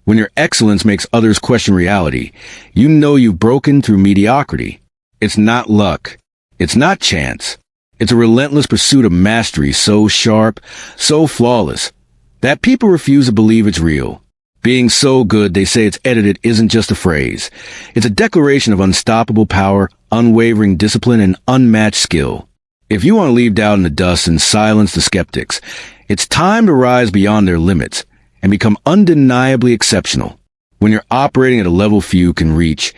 When your excellence makes others question reality, you know you've broken through mediocrity. It's not luck. It's not chance. It's a relentless pursuit of mastery so sharp, so flawless, that people refuse to believe it's real. Being so good they say it's edited isn't just a phrase. It's a declaration of unstoppable power, unwavering discipline, and unmatched skill. If you want to leave doubt in the dust and silence the skeptics, it's time to rise beyond their limits and become undeniably exceptional. When you're operating at a level few can reach,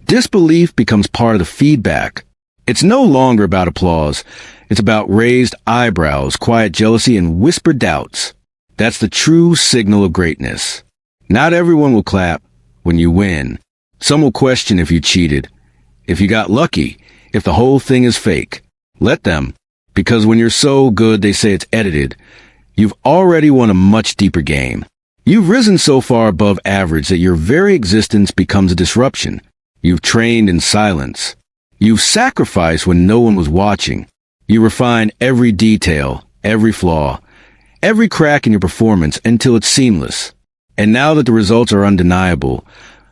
disbelief becomes part of the feedback. It's no longer about applause. It's about raised eyebrows, quiet jealousy, and whispered doubts. That's the true signal of greatness. Not everyone will clap when you win. Some will question if you cheated, if you got lucky, if the whole thing is fake. Let them, because when you're so good they say it's edited, you've already won a much deeper game. You've risen so far above average that your very existence becomes a disruption. You've trained in silence. You've sacrificed when no one was watching. You refine every detail, every flaw, every crack in your performance until it's seamless. And now that the results are undeniable,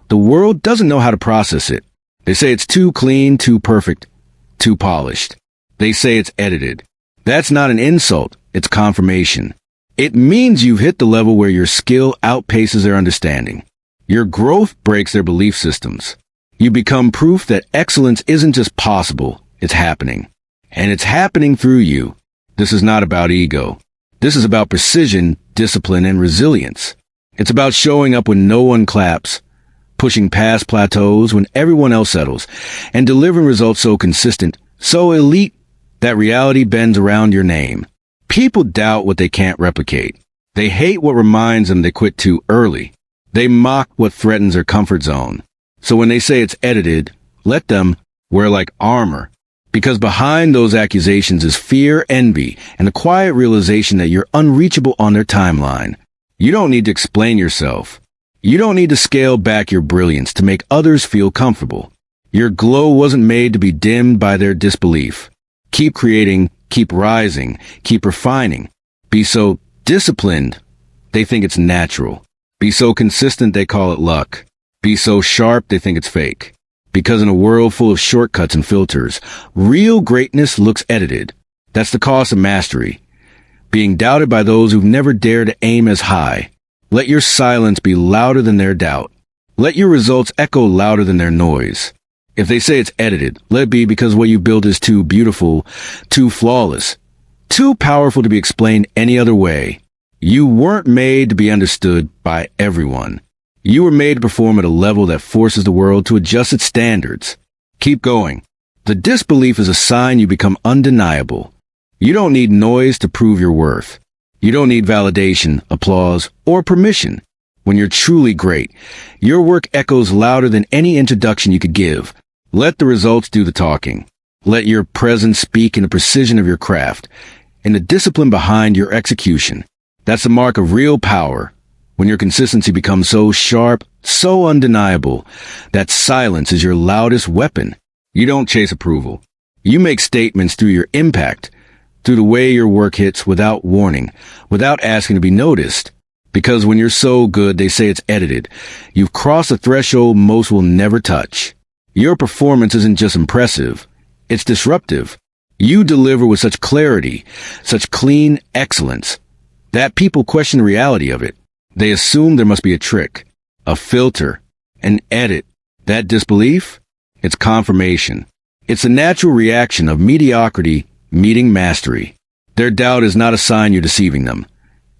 the world doesn't know how to process it. They say it's too clean, too perfect, too polished. They say it's edited. That's not an insult, it's confirmation. It means you've hit the level where your skill outpaces their understanding. Your growth breaks their belief systems. You become proof that excellence isn't just possible, it's happening. And it's happening through you. This is not about ego. This is about precision, discipline, and resilience. It's about showing up when no one claps, pushing past plateaus when everyone else settles, and delivering results so consistent, so elite, that reality bends around your name. People doubt what they can't replicate. They hate what reminds them they quit too early. They mock what threatens their comfort zone. So when they say it's edited, let them wear like armor. Because behind those accusations is fear, envy, and the quiet realization that you're unreachable on their timeline. You don't need to explain yourself. You don't need to scale back your brilliance to make others feel comfortable. Your glow wasn't made to be dimmed by their disbelief. Keep creating, keep rising, keep refining. Be so disciplined, they think it's natural. Be so consistent, they call it luck. Be so sharp, they think it's fake. Because in a world full of shortcuts and filters, real greatness looks edited. That's the cost of mastery. Being doubted by those who've never dared to aim as high. Let your silence be louder than their doubt. Let your results echo louder than their noise. If they say it's edited, let it be because what you build is too beautiful, too flawless, too powerful to be explained any other way. You weren't made to be understood by everyone. You were made to perform at a level that forces the world to adjust its standards. Keep going. The disbelief is a sign you become undeniable. You don't need noise to prove your worth. You don't need validation, applause, or permission. When you're truly great, your work echoes louder than any introduction you could give. Let the results do the talking. Let your presence speak in the precision of your craft, in the discipline behind your execution. That's the mark of real power. When your consistency becomes so sharp, so undeniable, that silence is your loudest weapon. You don't chase approval. You make statements through your impact, through the way your work hits without warning, without asking to be noticed. Because when you're so good, they say it's edited. You've crossed a threshold most will never touch. Your performance isn't just impressive, it's disruptive. You deliver with such clarity, such clean excellence, that people question the reality of it. They assume there must be a trick, a filter, an edit. That disbelief? It's confirmation. It's a natural reaction of mediocrity meeting mastery. Their doubt is not a sign you're deceiving them.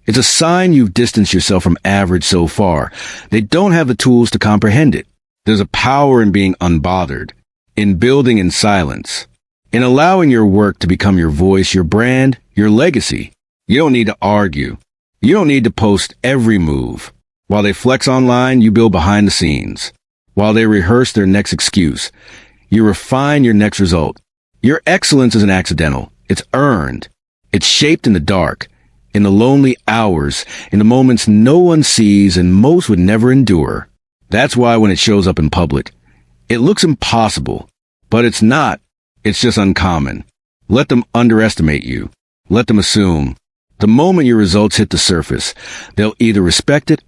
It's a sign you've distanced yourself from average so far. They don't have the tools to comprehend it. There's a power in being unbothered, in building in silence, in allowing your work to become your voice, your brand, your legacy. You don't need to argue. You don't need to post every move. While they flex online, you build behind the scenes. While they rehearse their next excuse, you refine your next result. Your excellence isn't accidental. It's earned. It's shaped in the dark, in the lonely hours, in the moments no one sees and most would never endure. That's why when it shows up in public, it looks impossible. But it's not. It's just uncommon. Let them underestimate you. Let them assume. The moment your results hit the surface, they'll either respect it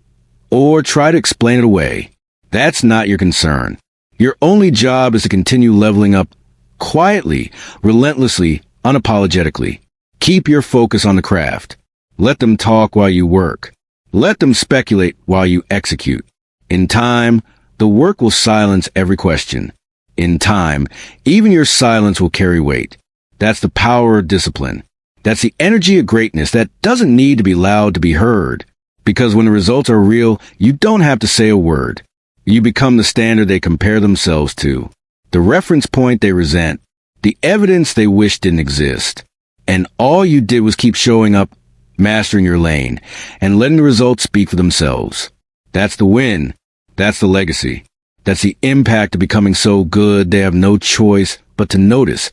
or try to explain it away. That's not your concern. Your only job is to continue leveling up quietly, relentlessly, unapologetically. Keep your focus on the craft. Let them talk while you work. Let them speculate while you execute. In time, the work will silence every question. In time, even your silence will carry weight. That's the power of discipline. That's the energy of greatness that doesn't need to be loud to be heard. Because when the results are real, you don't have to say a word. You become the standard they compare themselves to, the reference point they resent, the evidence they wish didn't exist. And all you did was keep showing up, mastering your lane, and letting the results speak for themselves. That's the win. That's the legacy. That's the impact of becoming so good they have no choice but to notice,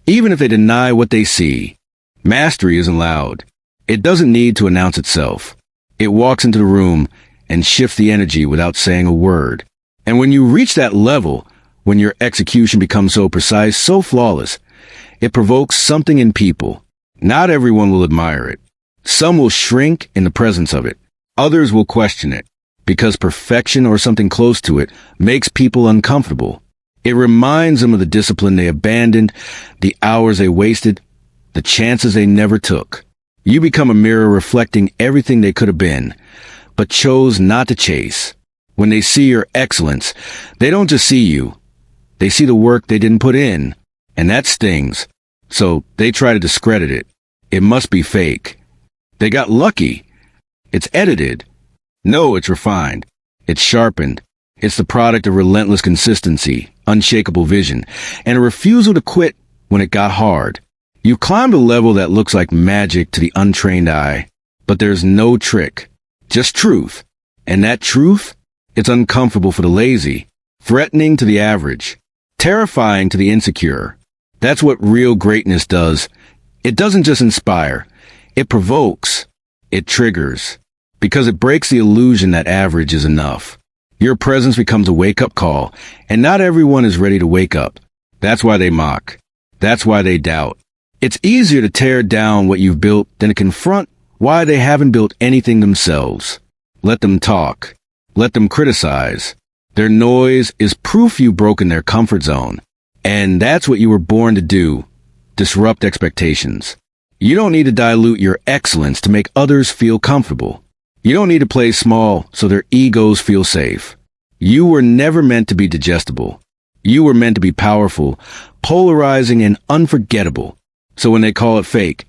even if they deny what they see. Mastery isn't loud. It doesn't need to announce itself. It walks into the room and shifts the energy without saying a word. And when you reach that level, when your execution becomes so precise, so flawless, it provokes something in people. Not everyone will admire it. Some will shrink in the presence of it. Others will question it, because perfection or something close to it makes people uncomfortable. It reminds them of the discipline they abandoned, the hours they wasted, the chances they never took. You become a mirror reflecting everything they could have been, but chose not to chase. When they see your excellence, they don't just see you. They see the work they didn't put in, and that stings. So they try to discredit it. It must be fake. They got lucky. It's edited. No, it's refined. It's sharpened. It's the product of relentless consistency, unshakable vision, and a refusal to quit when it got hard. You climbed a level that looks like magic to the untrained eye, but there's no trick. Just truth. And that truth? It's uncomfortable for the lazy, threatening to the average, terrifying to the insecure. That's what real greatness does. It doesn't just inspire. It provokes. It triggers. Because it breaks the illusion that average is enough. Your presence becomes a wake-up call, and not everyone is ready to wake up. That's why they mock. That's why they doubt. It's easier to tear down what you've built than to confront why they haven't built anything themselves. Let them talk. Let them criticize. Their noise is proof you've broken their comfort zone. And that's what you were born to do. Disrupt expectations. You don't need to dilute your excellence to make others feel comfortable. You don't need to play small so their egos feel safe. You were never meant to be digestible. You were meant to be powerful, polarizing, and unforgettable. So when they call it fake,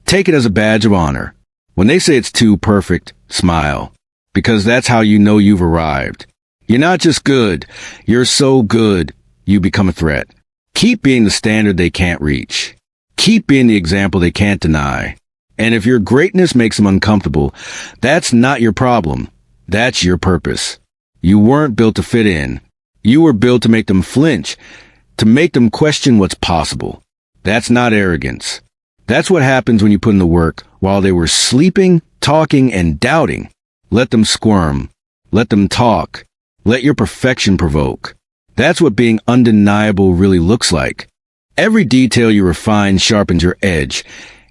take it as a badge of honor. When they say it's too perfect, smile. Because that's how you know you've arrived. You're not just good. You're so good, you become a threat. Keep being the standard they can't reach. Keep being the example they can't deny. And if your greatness makes them uncomfortable, that's not your problem. That's your purpose. You weren't built to fit in. You were built to make them flinch, to make them question what's possible. That's not arrogance. That's what happens when you put in the work while they were sleeping, talking, and doubting. Let them squirm. Let them talk. Let your perfection provoke. That's what being undeniable really looks like. Every detail you refine sharpens your edge.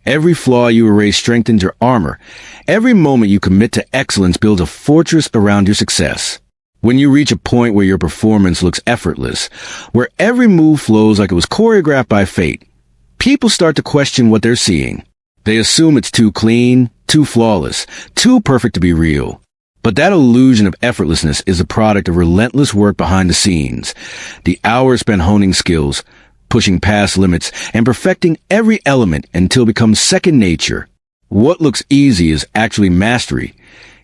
Every flaw you erase strengthens your armor. Every moment you commit to excellence builds a fortress around your success. When you reach a point where your performance looks effortless, where every move flows like it was choreographed by fate, people start to question what they're seeing. They assume it's too clean, too flawless, too perfect to be real. But that illusion of effortlessness is a product of relentless work behind the scenes. The hours spent honing skills, pushing past limits, and perfecting every element until it becomes second nature. What looks easy is actually mastery,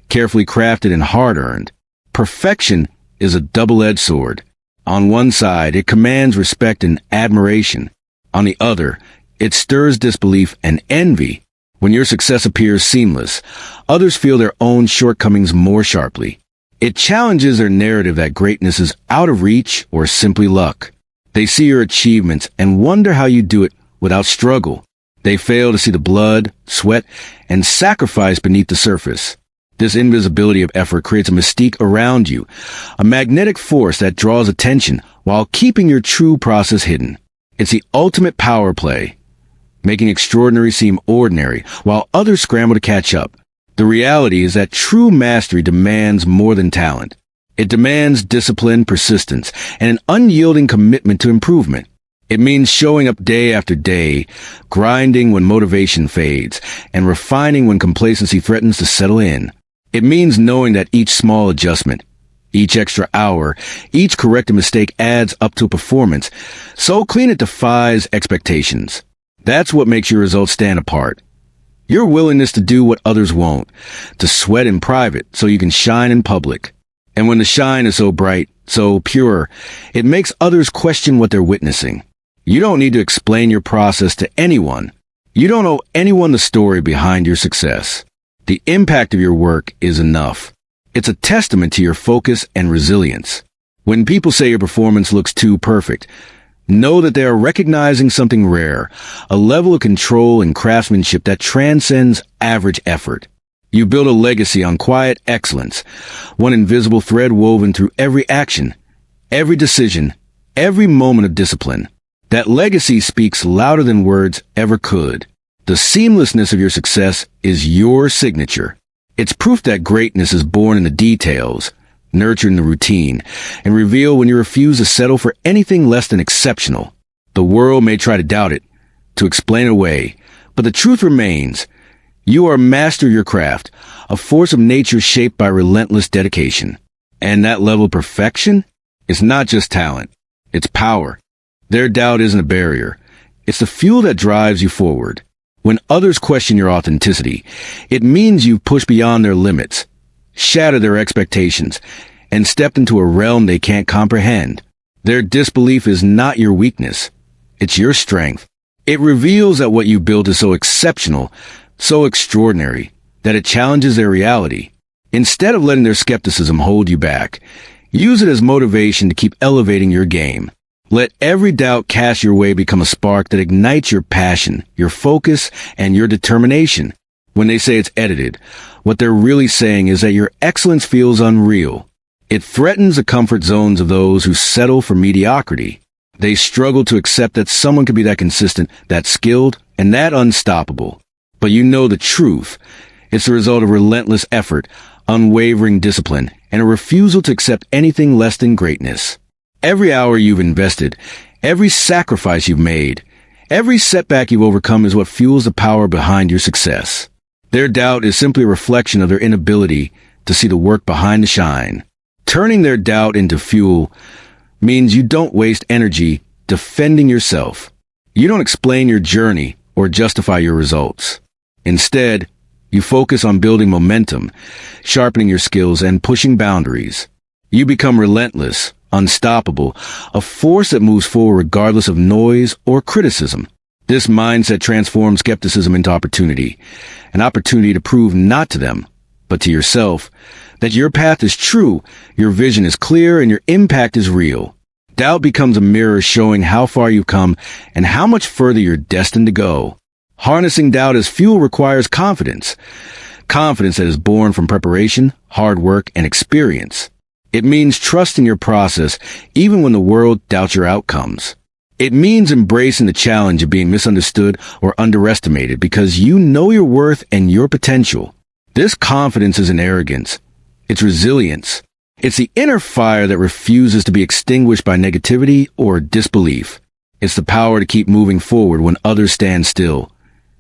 carefully crafted and hard-earned. Perfection is a double-edged sword. On one side, it commands respect and admiration. On the other, it stirs disbelief and envy. When your success appears seamless, others feel their own shortcomings more sharply. It challenges their narrative that greatness is out of reach or simply luck. They see your achievements and wonder how you do it without struggle. They fail to see the blood, sweat, and sacrifice beneath the surface. This invisibility of effort creates a mystique around you, a magnetic force that draws attention while keeping your true process hidden. It's the ultimate power play, making extraordinary seem ordinary while others scramble to catch up. The reality is that true mastery demands more than talent. It demands discipline, persistence, and an unyielding commitment to improvement. It means showing up day after day, grinding when motivation fades, and refining when complacency threatens to settle in. It means knowing that each small adjustment, each extra hour, each corrected mistake adds up to a performance so clean it defies expectations. That's what makes your results stand apart. Your willingness to do what others won't, to sweat in private so you can shine in public. And when the shine is so bright, so pure, it makes others question what they're witnessing. You don't need to explain your process to anyone. You don't owe anyone the story behind your success. The impact of your work is enough. It's a testament to your focus and resilience. When people say your performance looks too perfect, know that they are recognizing something rare, a level of control and craftsmanship that transcends average effort. You build a legacy on quiet excellence, one invisible thread woven through every action, every decision, every moment of discipline. That legacy speaks louder than words ever could. The seamlessness of your success is your signature. It's proof that greatness is born in the details, nurtured in the routine, and revealed when you refuse to settle for anything less than exceptional. The world may try to doubt it, to explain it away, but the truth remains. You are a master of your craft, a force of nature shaped by relentless dedication. And that level of perfection is not just talent, it's power. Their doubt isn't a barrier. It's the fuel that drives you forward. When others question your authenticity, it means you've pushed beyond their limits, shattered their expectations, and stepped into a realm they can't comprehend. Their disbelief is not your weakness. It's your strength. It reveals that what you built is so exceptional, so extraordinary, that it challenges their reality. Instead of letting their skepticism hold you back, use it as motivation to keep elevating your game. Let every doubt cast your way become a spark that ignites your passion, your focus, and your determination. When they say it's edited, what they're really saying is that your excellence feels unreal. It threatens the comfort zones of those who settle for mediocrity. They struggle to accept that someone can be that consistent, that skilled, and that unstoppable. But you know the truth. It's the result of relentless effort, unwavering discipline, and a refusal to accept anything less than greatness. Every hour you've invested, every sacrifice you've made, every setback you've overcome is what fuels the power behind your success. Their doubt is simply a reflection of their inability to see the work behind the shine. Turning their doubt into fuel means you don't waste energy defending yourself. You don't explain your journey or justify your results. Instead, you focus on building momentum, sharpening your skills, and pushing boundaries. You become relentless, unstoppable, a force that moves forward regardless of noise or criticism. This mindset transforms skepticism into opportunity, an opportunity to prove not to them, but to yourself, that your path is true, your vision is clear, and your impact is real. Doubt becomes a mirror showing how far you've come and how much further you're destined to go. Harnessing doubt as fuel requires confidence. Confidence that is born from preparation, hard work, and experience. It means trusting your process even when the world doubts your outcomes. It means embracing the challenge of being misunderstood or underestimated because you know your worth and your potential. This confidence isn't arrogance. It's resilience. It's the inner fire that refuses to be extinguished by negativity or disbelief. It's the power to keep moving forward when others stand still,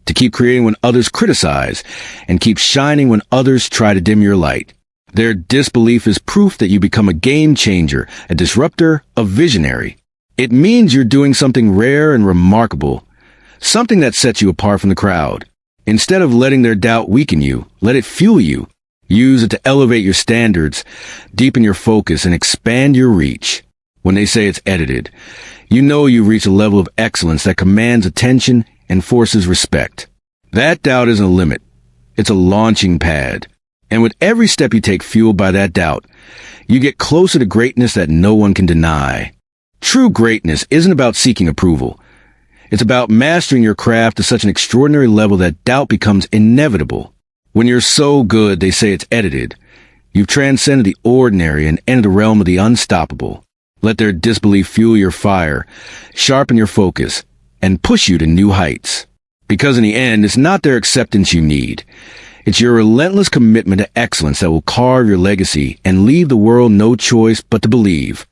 to keep creating when others criticize, and keep shining when others try to dim your light. Their disbelief is proof that you become a game changer, a disruptor, a visionary. It means you're doing something rare and remarkable, something that sets you apart from the crowd. Instead of letting their doubt weaken you, let it fuel you. Use it to elevate your standards, deepen your focus, and expand your reach. When they say it's edited, you know you've reached a level of excellence that commands attention and forces respect. That doubt isn't a limit. It's a launching pad. And with every step you take fueled by that doubt, you get closer to greatness that no one can deny. True greatness isn't about seeking approval. It's about mastering your craft to such an extraordinary level that doubt becomes inevitable. When you're so good they say it's edited, you've transcended the ordinary and entered the realm of the unstoppable. Let their disbelief fuel your fire, sharpen your focus, and push you to new heights. Because in the end, it's not their acceptance you need. It's your relentless commitment to excellence that will carve your legacy and leave the world no choice but to believe.